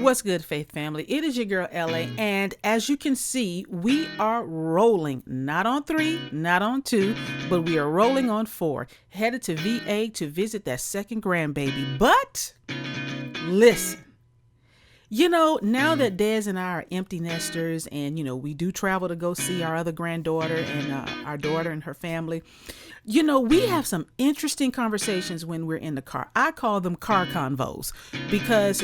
What's good, Faith family? It is your girl, LA, and as you can see, we are rolling, not on 3, not on 2, but we are rolling on 4, headed to VA to visit that second grandbaby. But listen, now that Des and I are empty nesters and, we do travel to go see our other granddaughter and our daughter and her family, we have some interesting conversations when we're in the car. I call them car convos because,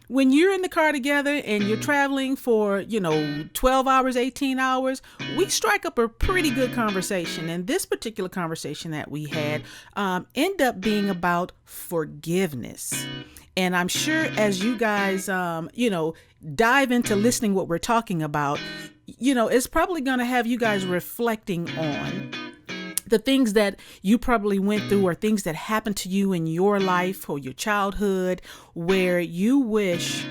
when you're in the car together and you're traveling for, 12 hours, 18 hours, we strike up a pretty good conversation. And this particular conversation that we had ended up being about forgiveness. And I'm sure as you guys, dive into listening what we're talking about, it's probably going to have you guys reflecting on the things that you probably went through or things that happened to you in your life or your childhood where you wish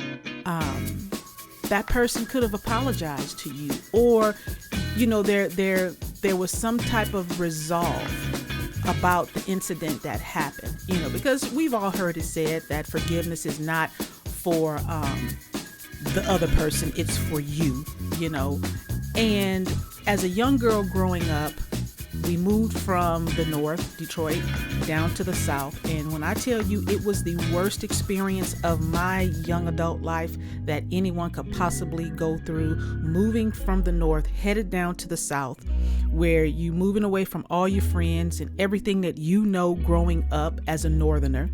that person could have apologized to you, or there was some type of resolve about the incident that happened, because we've all heard it said that forgiveness is not for the other person, it's for you. And as a young girl growing up, we moved from the north, Detroit, down to the south. And when I tell you it was the worst experience of my young adult life that anyone could possibly go through, moving from the north, headed down to the south, where you moving away from all your friends and everything that growing up as a northerner,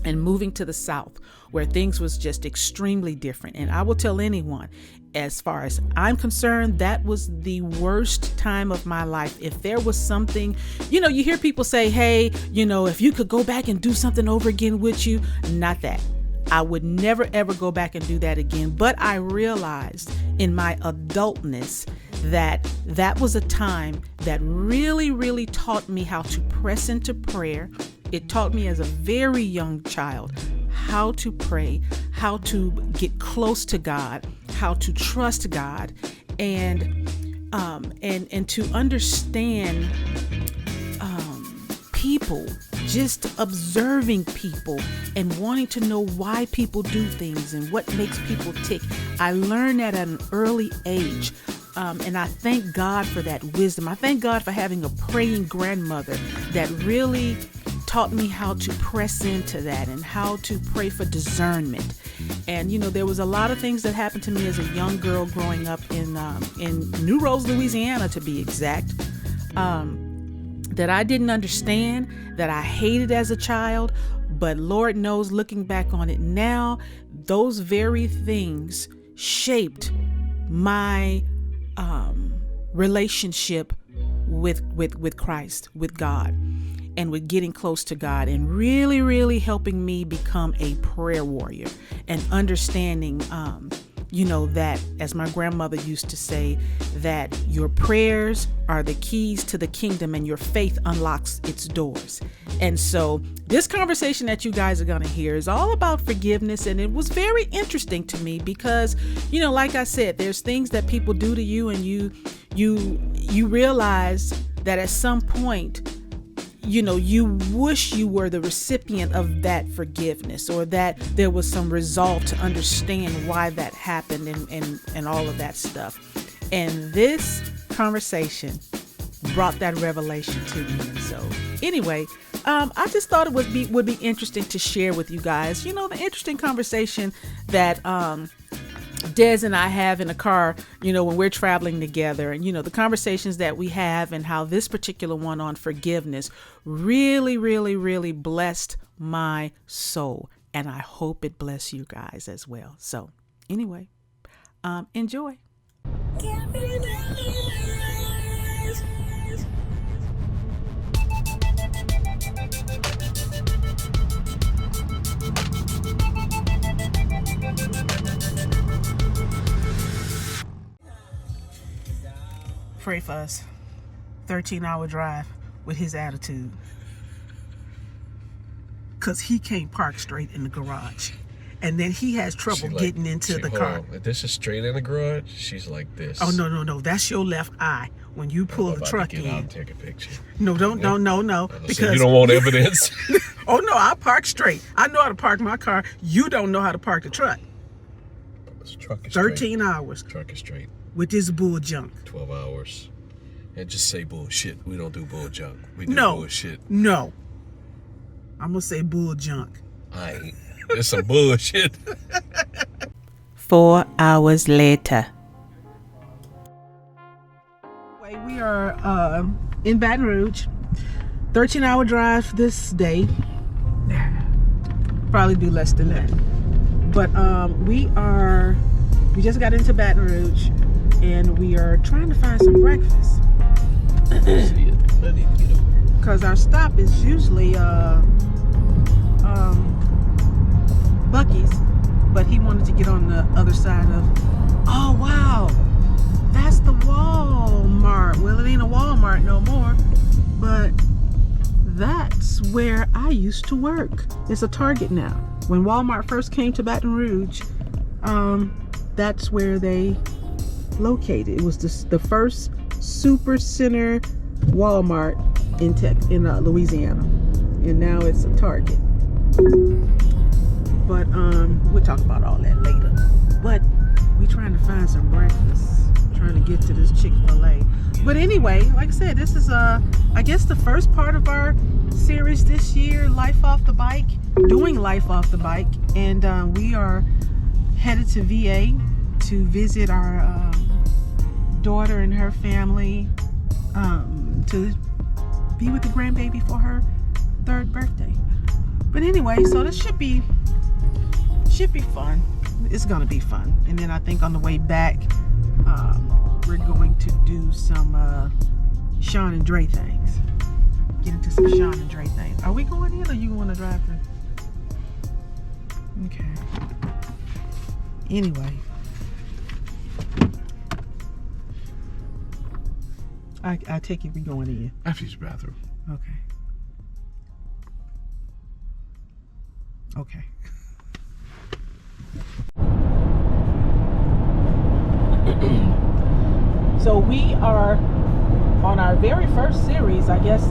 and moving to the south where things was just extremely different. And I will tell anyone, as far as I'm concerned, that was the worst time of my life. If there was something, you hear people say, hey, if you could go back and do something over again, would you? Not that. I would never, ever go back and do that again. But I realized in my adultness that was a time that really, really taught me how to press into prayer. It taught me as a very young child how to pray, how to get close to God, how to trust God, and to understand people, just observing people and wanting to know why people do things and what makes people tick. I learned that at an early age. And I thank God for that wisdom. I thank God for having a praying grandmother that really taught me how to press into that and how to pray for discernment. And, there was a lot of things that happened to me as a young girl growing up in New Rose, Louisiana, to be exact, that I didn't understand, that I hated as a child. But Lord knows, looking back on it now, those very things shaped my relationship with Christ, with God, and with getting close to God, and really, really helping me become a prayer warrior and understanding, that, as my grandmother used to say, that your prayers are the keys to the kingdom and your faith unlocks its doors. And so this conversation that you guys are going to hear is all about forgiveness. And it was very interesting to me because, like I said, there's things that people do to you and you realize that at some point, you wish you were the recipient of that forgiveness, or that there was some resolve to understand why that happened and all of that stuff. And this conversation brought that revelation to me. And so anyway, I just thought it would be interesting to share with you guys, the interesting conversation that Des and I have in the car, when we're traveling together, and, the conversations that we have, and how this particular one on forgiveness really, really, really blessed my soul. And I hope it bless you guys as well. So anyway, enjoy. Pray for us. 13-hour drive with his attitude. Because he can't park straight in the garage. And then he has trouble getting into the car. If this is straight in the garage, she's like this. Oh, no. That's your left eye when you pull the truck in. I'll take a picture. No. Because so you don't want evidence? Oh, no, I park straight. I know how to park my car. You don't know how to park the truck. This truck is 13 hours straight. Truck is straight. with this bull junk. 12 hours. And just say bullshit. We don't do bull junk. We do No. bullshit. No. I'm going to say bull junk. I ain't. It's some bullshit. 4 hours later. We are in Baton Rouge. 13-hour drive this day. Probably do less than that. But we just got into Baton Rouge and we are trying to find some breakfast. See it. I need to get over. Because our stop is usually Buc-ee's, but he wanted to get on the other side of, oh wow, that's the Walmart. Well, it ain't a Walmart no more, but that's where I used to work. It's a Target now. When Walmart first came to Baton Rouge, that's where they located. It was the first super center Walmart in Louisiana, and now it's a Target. But we'll talk about all that later. But we trying to find some breakfast, trying to get to this Chick-fil-A. But anyway, like I said, this is I guess the first part of our series this year, Life Off the Bike, doing Life Off the Bike, and we are headed to VA to visit our daughter and her family, to be with the grandbaby for her 3rd birthday. But anyway, so this should be fun. It's gonna be fun. And then I think on the way back, we're going to do some Sean and Dre things. Get into some Sean and Dre things. Are we going in, or you want to drive through? Okay. Anyway, I take it we going in. After his bathroom. Okay. Okay. So we are on our very first series, I guess,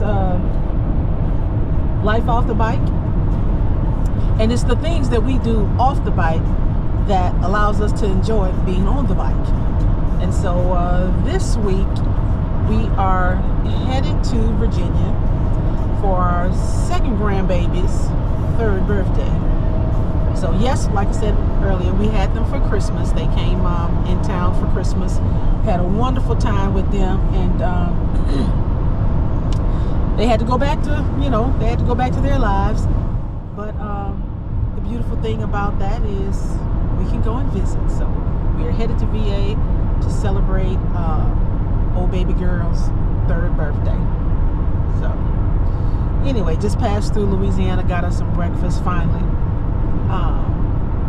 Life Off the Bike. And it's the things that we do off the bike that allows us to enjoy being on the bike. And so this week we are headed to Virginia for our 2nd grandbaby's 3rd birthday. So yes, like I said earlier, we had them for Christmas. They came in town for Christmas, had a wonderful time with them, and they had to go back to, they had to go back to their lives. But the beautiful thing about that is we can go and visit. So we are headed to VA to celebrate old baby girl's 3rd birthday. So anyway, just passed through Louisiana, got us some breakfast finally.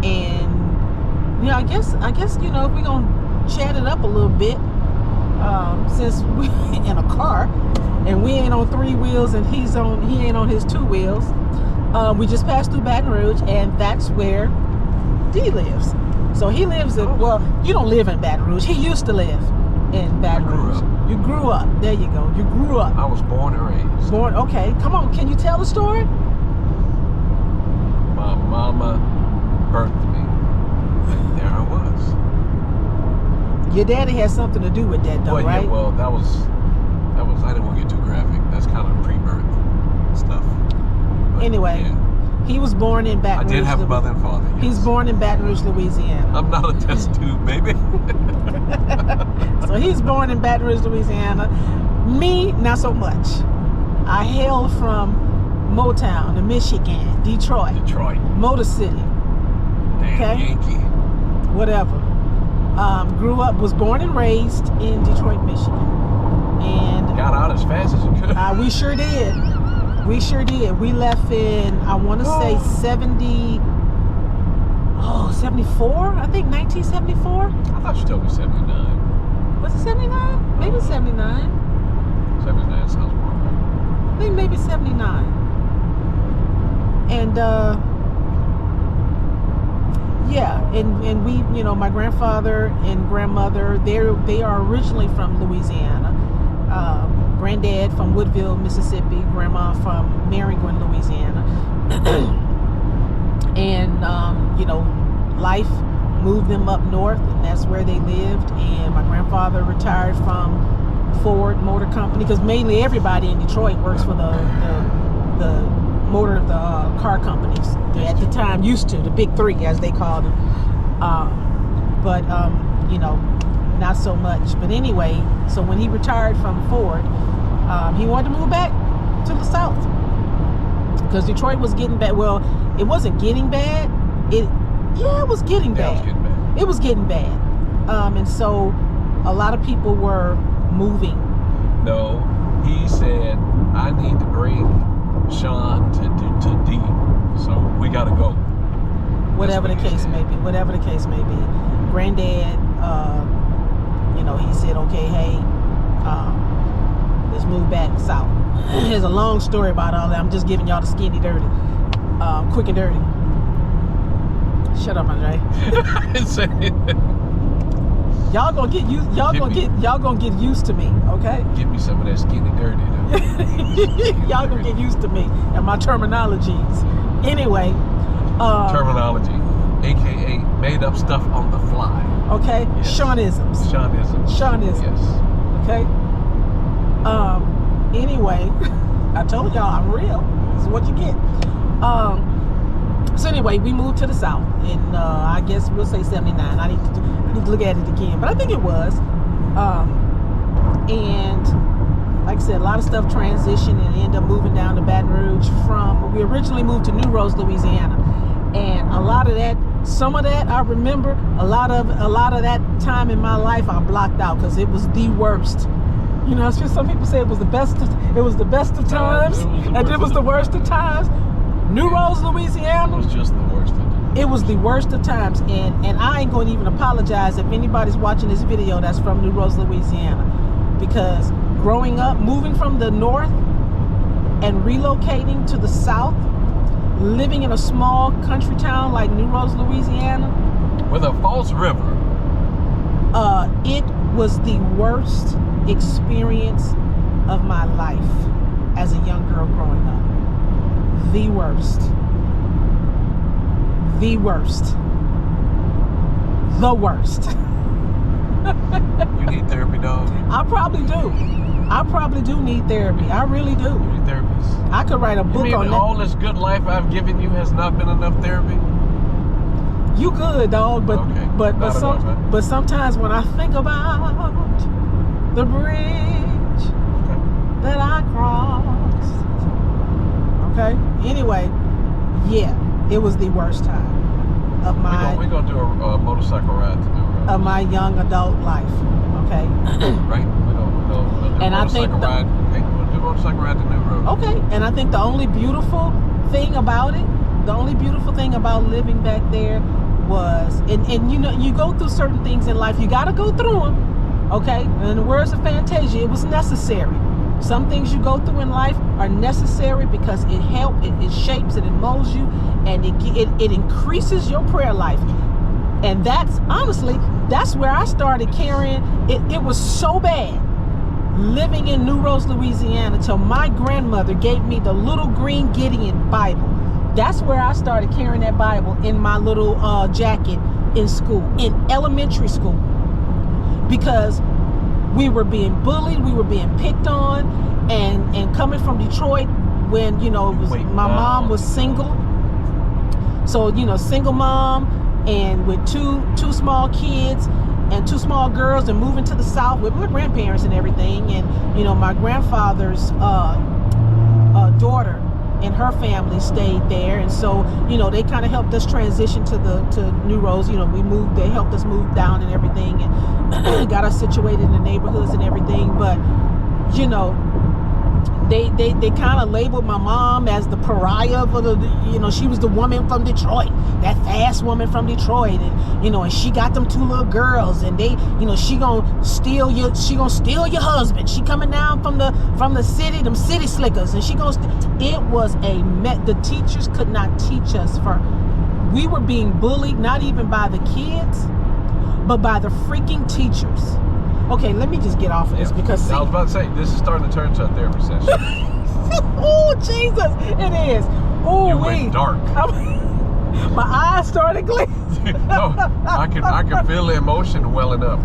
And I guess if we're gonna chat it up a little bit, since we in a car and we ain't on 3 wheels and he ain't on his 2 wheels, we just passed through Baton Rouge, and that's where D lives. So he lives in, well, you don't live in Baton Rouge. He used to live in Baton Rouge. You grew up. There you go. You grew up. I was born and raised. Born. Okay. Come on. Can you tell the story? My mama birthed me, and there I was. Your daddy had something to do with that, though, right? Yeah, well, that was. I didn't want to get too graphic. That's kind of pre-birth stuff. But, anyway, yeah. He was born in Baton Rouge. I did have a mother and father. Yes. He's born in Baton Rouge, Louisiana. I'm not a test tube, baby. So he's born in Baton Rouge, Louisiana. Me, not so much. I hail from Motown, Michigan, Detroit, Motor City. Damn, okay? Yankee. Whatever. Was born and raised in Detroit, Michigan. And got out as fast as you could. We sure did. We sure did. We left in, I want to say 74? I think 1974. I thought you told me 79. Was it 79? Maybe 79. 79 sounds more right. I think maybe 79. And and we, my grandfather and grandmother, they are originally from Louisiana. Granddad from Woodville, Mississippi, grandma from Marion, Louisiana. And life moved them up north, and that's where they lived. And my grandfather retired from Ford Motor Company, because mainly everybody in Detroit works for the car companies. They at the time used to, the big three as they called them. But not so much. But anyway, so when he retired from Ford, he wanted to move back to the South, because Detroit was getting bad. Well, it wasn't getting bad. It was getting bad. It was getting bad. And so a lot of people were moving. No, he said, I need to bring Sean to D, so we gotta go. Whatever the case may be. Granddad, he said, okay, hey, let's move back south. There's a long story about all that. I'm just giving y'all the skinny dirty, quick and dirty. Shut up, Andre. Y'all gonna get used. Y'all gonna get used to me, okay? Give me some of that skinny dirty. Y'all gonna get used to me and my terminologies. Anyway. Terminology, aka made up stuff on the fly. Okay. Yes. Seanisms. Yes. Okay. Anyway, I told y'all I'm real. This is what you get. So anyway, we moved to the South in I guess we'll say 79. I need to look at it again, but I think it was. And like I said, a lot of stuff transitioned and ended up moving down to Baton Rouge. We originally moved to New Roads, Louisiana, and some of that I remember. A lot of that time in my life I blocked out because it was the worst. Some people say it was the best of times, and it was the worst of times. New Roads, Louisiana. It was just the worst of times. It was the worst of times, and I ain't going to even apologize if anybody's watching this video that's from New Roads, Louisiana, because growing up, moving from the north and relocating to the south, living in a small country town like New Roads, Louisiana, with a false river. It was the worst experience of my life as a young girl growing up. The worst. The worst. The worst. You need therapy, dog? I probably do need therapy. I really do. You need therapist. I could write a book on that. All this good life I've given you has not been enough therapy? You good, dog, but okay. but sometimes when I think about the bridge that I crossed. Okay. Anyway, yeah, it was the worst time of my. We're gonna do a motorcycle ride to New Roads. Of my young adult life. Okay. Right. We're gonna do and a motorcycle ride. Hey, we're gonna do a motorcycle ride to New Roads. Okay. And I think the only beautiful thing about living back there was, and you go through certain things in life. You got to go through them. Okay. And in the words of Fantasia, it was necessary. Some things you go through in life are necessary because it helps, it shapes it, it molds you, and it increases your prayer life. And that's where I started carrying it. It was so bad living in New Roads, Louisiana, till my grandmother gave me the little green Gideon Bible. That's where I started carrying that Bible in my little jacket in school, in elementary school, because we were being bullied, we were being picked on, and coming from Detroit when my mom was single. So single mom and with two small kids and two small girls, and moving to the South with my grandparents and everything, and my grandfather's daughter and her family stayed there, and so they kind of helped us transition to New Roads. They helped us move down and everything, and got us situated in the neighborhoods and everything. But they kind of labeled my mom as the pariah for she was the woman from Detroit, that fast woman from Detroit, and she got them two little girls, and they she gonna steal your husband. She coming down from the city, them city slickers, and it was the teachers could not teach us. We were being bullied, not even by the kids, but by the freaking teachers. Okay, let me just get off of this because I was about to say, this is starting to turn to a therapy session. Oh, Jesus, it is. Oh, you went dark. My eyes started glazing. No, I could feel the emotion welling up.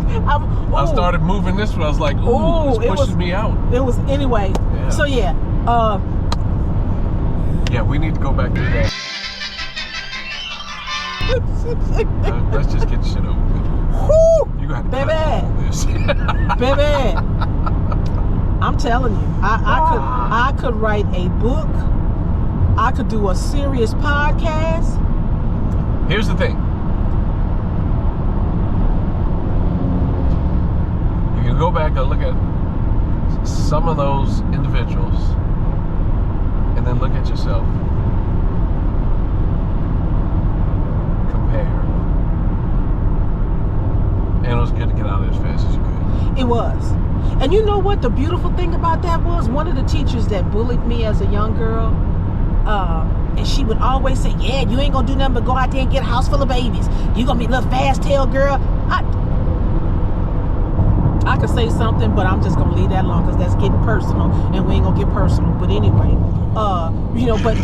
I started moving this way. I was like, ooh, this pushes me out. It was, anyway. Yeah. So yeah. Yeah, we need to go back to that. Let's just get shit over with. Whoo! You got to baby. cut all this. Baby. I'm telling you, I could write a book. I could do a serious podcast. Here's the thing. You can go back and look at some of those individuals and then look at yourself. Compare. And it was good to get out of there as fast as you could. It was. And you know what the beautiful thing about that was? One of the teachers that bullied me as a young girl, and she would always say, yeah, you ain't gonna do nothing but go out there and get a house full of babies. You gonna be a little fast-tailed girl. I could say something, but I'm just gonna leave that alone because that's getting personal, and we ain't gonna get personal. But anyway, but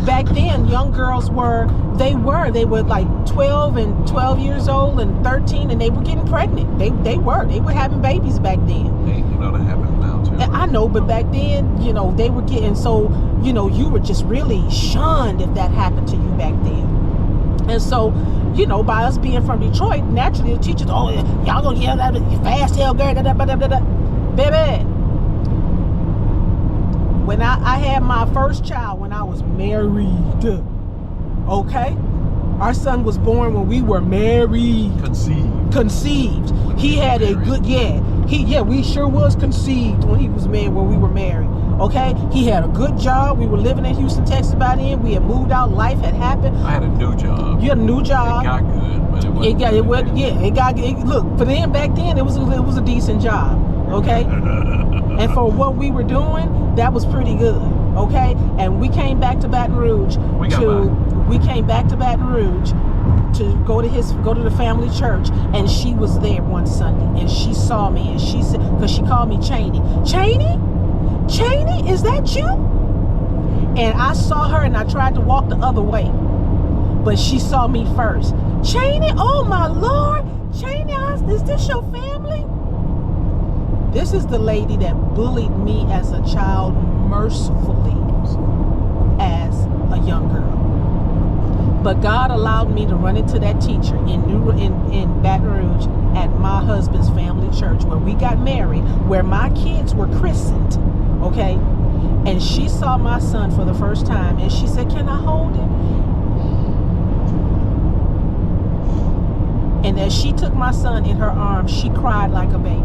back then, young girls were like 12 years old and 13, and they were getting pregnant. They were having babies back then. Hey, that happens now too. I know, but back then, they were getting, so, you were just really shunned if that happened to you back then. And so, by us being from Detroit, naturally the teachers, oh, y'all gonna yell that fast-tailed girl, baby. When I had my first child when I was married, okay? Our son was born when we were married. Conceived. He had a good, we sure was conceived when we were married. Okay? He had a good job. We were living in Houston, Texas by then. We had moved out. Life had happened. I had a new job. You had a new job. It got good, but it wasn't. Look, for them back then, it was a decent job. Okay? And for what we were doing, that was pretty good. Okay? And we came back to Baton Rouge to go to the family church, and she was there one Sunday, and she saw me, and she said, because she called me Cheney, is that you? And I saw her, and I tried to walk the other way, but she saw me first. Cheney, oh my Lord, Cheney, is this your family? This is the lady that bullied me as a child mercifully as a young girl. But God allowed me to run into that teacher in Baton Rouge at my husband's family church where we got married, where my kids were christened, okay? And she saw my son for the first time, and she said, can I hold him? And as she took my son in her arms, she cried like a baby.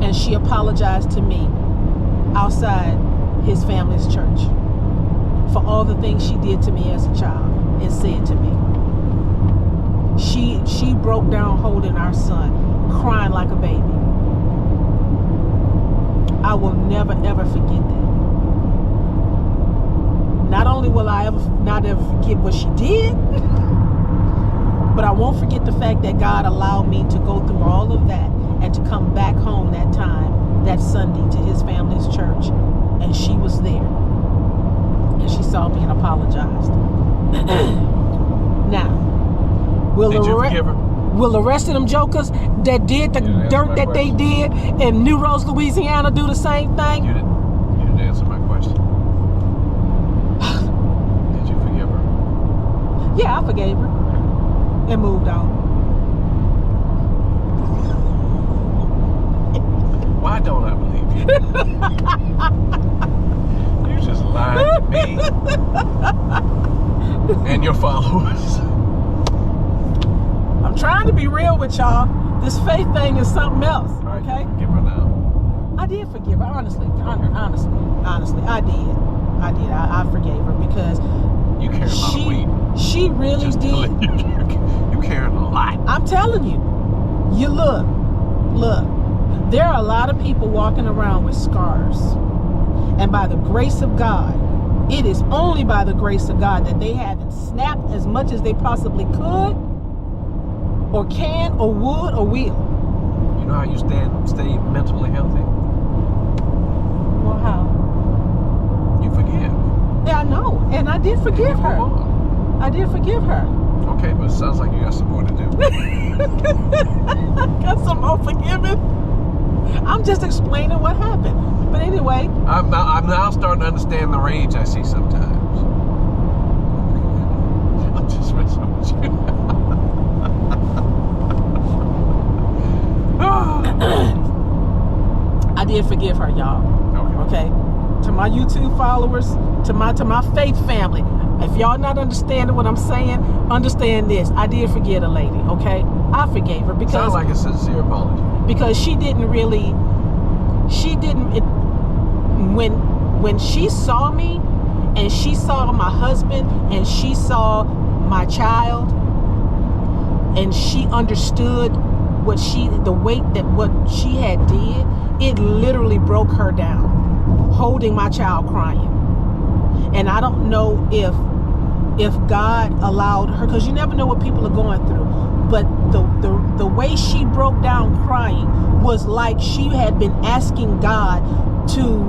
And she apologized to me outside his family's church for all the things she did to me as a child and said to me. She broke down holding our son, crying like a baby. I will never ever forget that. Not only will I not ever forget what she did, but I won't forget the fact that God allowed me to go through all of that and to come back home that Sunday to his family's church, and she was there. And she saw me and apologized. Now, will the rest of them jokers that did the dirt that they did in New Rose, Louisiana do the same thing? You didn't answer my question. Did you forgive her? Yeah, I forgave her and moved on. Why don't I believe you? You just lied to me and your followers. I'm trying to be real with y'all. This faith thing is something else. Okay? Forgive her now. I did forgive her, honestly. Honestly, I did. I forgave her because you carry a lot of weight. She really did. You carry a lot. I'm telling you. You look. There are a lot of people walking around with scars. And by the grace of God, it is only by the grace of God that they haven't snapped as much as they possibly could, or can, or would, or will. You know how you stay mentally healthy? Well, how? You forgive. Yeah, I know. And I did forgive her. I did forgive her. Okay, but it sounds like you got some more to do. Got some more forgiving. I'm just explaining what happened. But anyway, I'm now starting to understand the rage I see sometimes. I'm just messing with you. I did forgive her, y'all. Okay. To my YouTube followers, to my faith family, if y'all not understanding what I'm saying, understand this. I did forgive a lady. Okay, I forgave her because sounds like a sincere apology. Because she didn't. When she saw me, and she saw my husband, and she saw my child, and she understood what she had did, it literally broke her down, holding my child crying. And I don't know if God allowed her, because you never know what people are going through, but the way she broke down crying was like she had been asking God to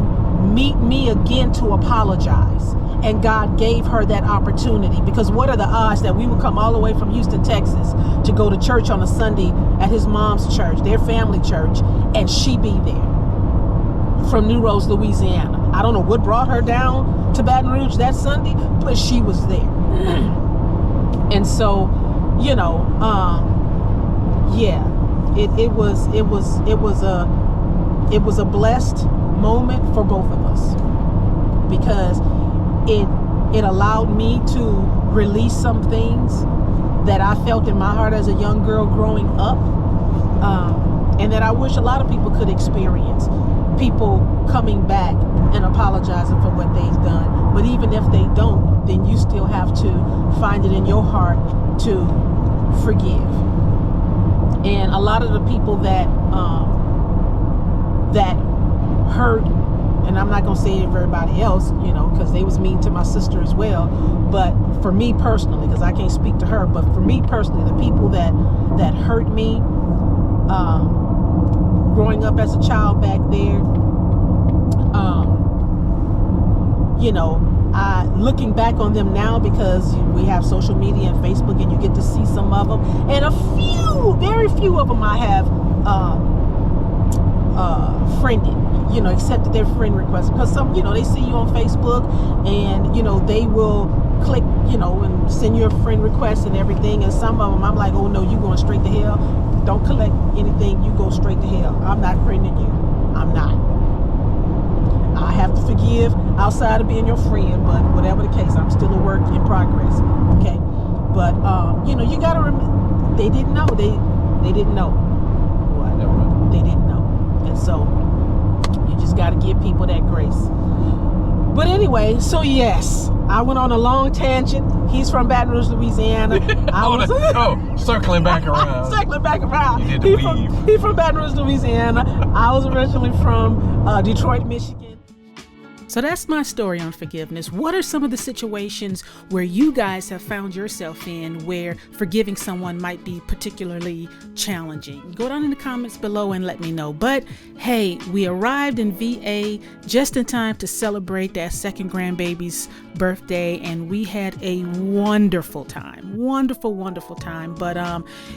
meet me again to apologize. And God gave her that opportunity, because what are the odds that we would come all the way from Houston, Texas to go to church on a Sunday at his mom's church, their family church, and she be there from New Rose, Louisiana. I don't know what brought her down to Baton Rouge that Sunday, but she was there. And so, you know, it was a blessed moment for both of us, because it allowed me to release some things that I felt in my heart as a young girl growing up, and that I wish a lot of people could experience. People coming back and apologizing for what they've done. But even if they don't, then you still have to find it in your heart to forgive. And a lot of the people that hurt, and I'm not going to say everybody else, you know, because they was mean to my sister as well, but for me personally, because I can't speak to her, but for me personally, the people that hurt me growing up as a child back there, you know, looking back on them now, because we have social media and Facebook, and you get to see some of them, and very few of them I have friended, you know, accepted their friend requests, because some, you know, they see you on Facebook, and, you know, they will click, you know, and send you a friend request and everything, and some of them I'm like, oh no, you going straight to hell. Don't collect anything, you go straight to hell. I'm not friending you. I'm not. I have to forgive outside of being your friend, but whatever the case, I'm still a work in progress. Okay, but you know, you gotta remember, they didn't know. They didn't know. What? They didn't know, and so you just gotta give people that grace. But anyway, so yes, I went on a long tangent. He's from Baton Rouge, Louisiana. Circling back around. Circling back around. You did the weave. He's from Baton Rouge, Louisiana. I was originally from Detroit, Michigan. So that's my story on forgiveness. What are some of the situations where you guys have found yourself in where forgiving someone might be particularly challenging? Go down in the comments below and let me know. But hey, we arrived in VA just in time to celebrate that second grandbaby's birthday, and we had a wonderful time. Wonderful time. But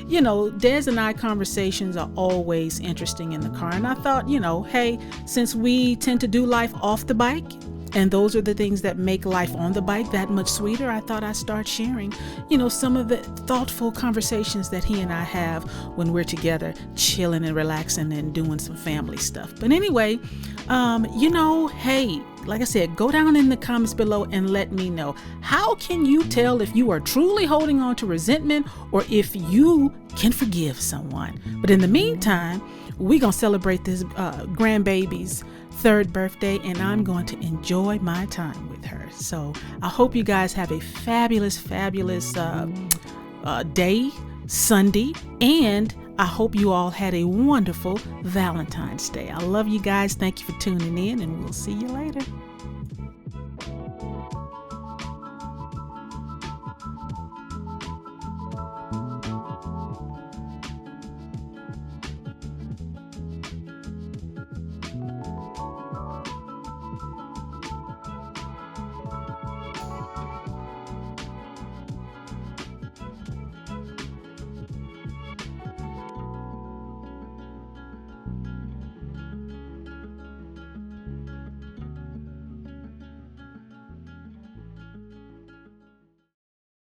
you know, Des and I conversations are always interesting in the car, and I thought, you know, hey, since we tend to do life off the bike, and those are the things that make life on the bike that much sweeter, I thought I'd start sharing, you know, some of the thoughtful conversations that he and I have when we're together, chilling and relaxing and doing some family stuff. But anyway, you know, hey, like I said, go down in the comments below and let me know. How can you tell if you are truly holding on to resentment or if you can forgive someone? But in the meantime, we're going to celebrate this grandbaby's third birthday, and I'm going to enjoy my time with her. So I hope you guys have a fabulous day, Sunday, and I hope you all had a wonderful Valentine's Day. I love you guys. Thank you for tuning in, and we'll see you later.